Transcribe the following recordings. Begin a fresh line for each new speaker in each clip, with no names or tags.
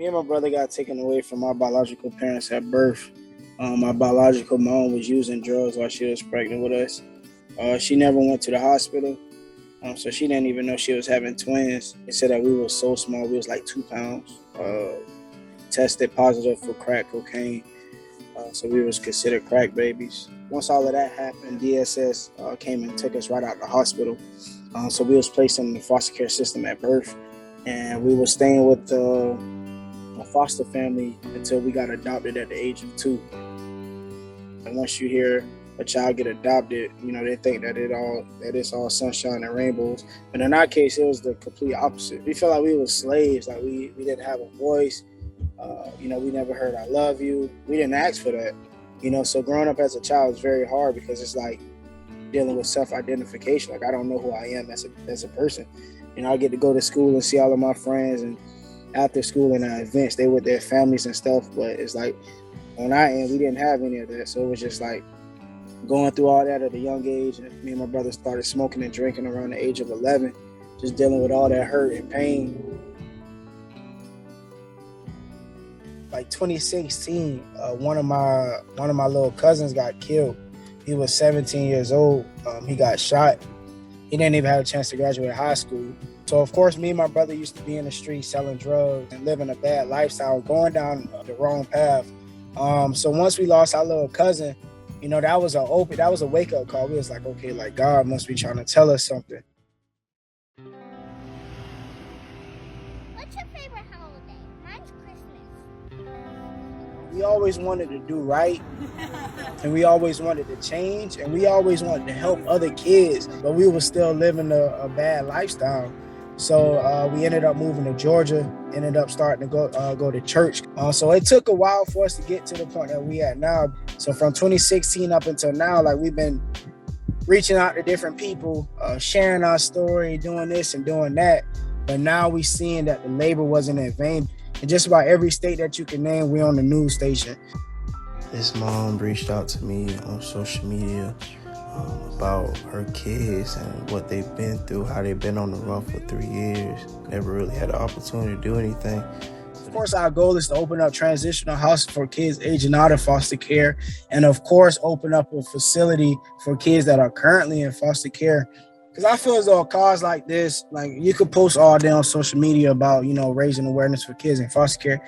Me and my brother got taken away from our biological parents at birth. My biological mom was using drugs while she was pregnant with us. She never went to the hospital, so she didn't even know she was having twins. They said that we were so small, we was like 2 pounds. Tested positive for crack cocaine, so we was considered crack babies. Once all of that happened, DSS came and took us right out of the hospital. So we was placed in the foster care system at birth, and we were staying with a foster family until we got adopted at the age of 2. And once you hear a child get adopted, they think that it's all sunshine and rainbows. But in our case, it was the complete opposite. We felt like we were slaves, like we didn't have a voice. We never heard "I love you." We didn't ask for that. So growing up as a child is very hard because it's like dealing with self-identification. Like, I don't know who I am as a person. I get to go to school and see all of my friends, and after school and events, they with their families and stuff. But it's like on our end, we didn't have any of that. So it was just like going through all that at a young age. And me and my brother started smoking and drinking around the age of 11, just dealing with all that hurt and pain. Like 2016, one of my little cousins got killed. He was 17 years old. He got shot. He didn't even have a chance to graduate high school. So of course, me and my brother used to be in the street selling drugs and living a bad lifestyle, going down the wrong path. So once we lost our little cousin, that was a wake-up call. We was like, okay, like God must be trying to tell us something.
What's your favorite holiday? Mine's Christmas.
We always wanted to do right, and we always wanted to change, and we always wanted to help other kids, but we were still living a bad lifestyle. So we ended up moving to Georgia, ended up starting to go to church. So it took a while for us to get to the point that we at now. So from 2016 up until now, like, we've been reaching out to different people, sharing our story, doing this and doing that. But now we seeing that the labor wasn't in vain. In just about every state that you can name, we're on the news station.
This mom reached out to me on social media about her kids and what they've been through, how they've been on the run for 3 years. Never really had the opportunity to do anything.
Of course, our goal is to open up transitional houses for kids aging out of foster care, and of course, open up a facility for kids that are currently in foster care. Because I feel as though a cause like this, like, you could post all day on social media about, raising awareness for kids in foster care.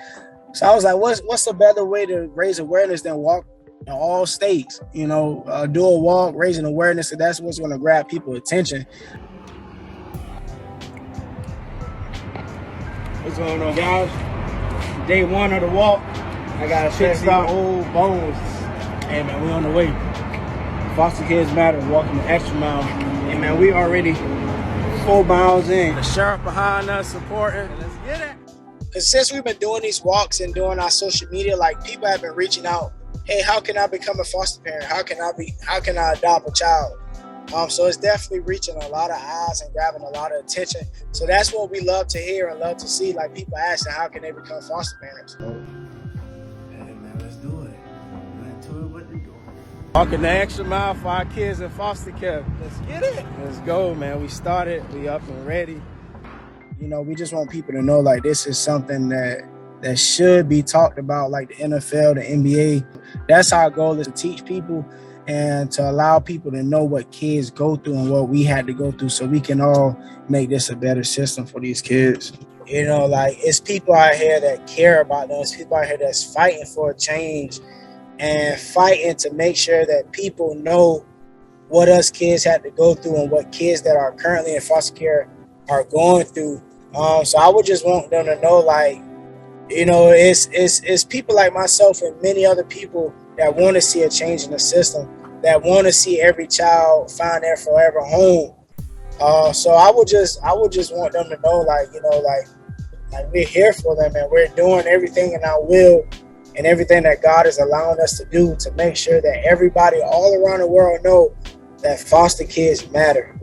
So I was like, what's a better way to raise awareness than walk in all states? Do a walk, raising awareness, and that's what's going to grab people's attention. What's going on, guys? Day 1 of the walk. I got to fix our old bones. Hey, man, we on the way. Foster kids matter, walking the extra mile. Hey, man, we already 4 miles in. The sheriff behind us supporting. Let's get it. Because since we've been doing these walks and doing our social media, like, people have been reaching out. Hey, how can I become a foster parent? How can I adopt a child? So it's definitely reaching a lot of eyes and grabbing a lot of attention. So that's what we love to hear and love to see, like, people asking how can they become foster parents.
Hey, man, let's do it. Let's do it. What to do.
Walking the extra mile for our kids in foster care. Let's get it. Let's go, man. We started. We up and ready. We just want people to know, like, this is something that should be talked about, like the NFL, the NBA. That's our goal, is to teach people and to allow people to know what kids go through and what we had to go through, so we can all make this a better system for these kids. Like, it's people out here that care about them. It's people out here that's fighting for a change and fighting to make sure that people know what us kids had to go through and what kids that are currently in foster care are going through. So I would just want them to know, like, it's people like myself and many other people that want to see a change in the system, that want to see every child find their forever home. So I would just want them to know, like, like we're here for them, and we're doing everything in our will and everything that God is allowing us to do to make sure that everybody all around the world know that foster kids matter.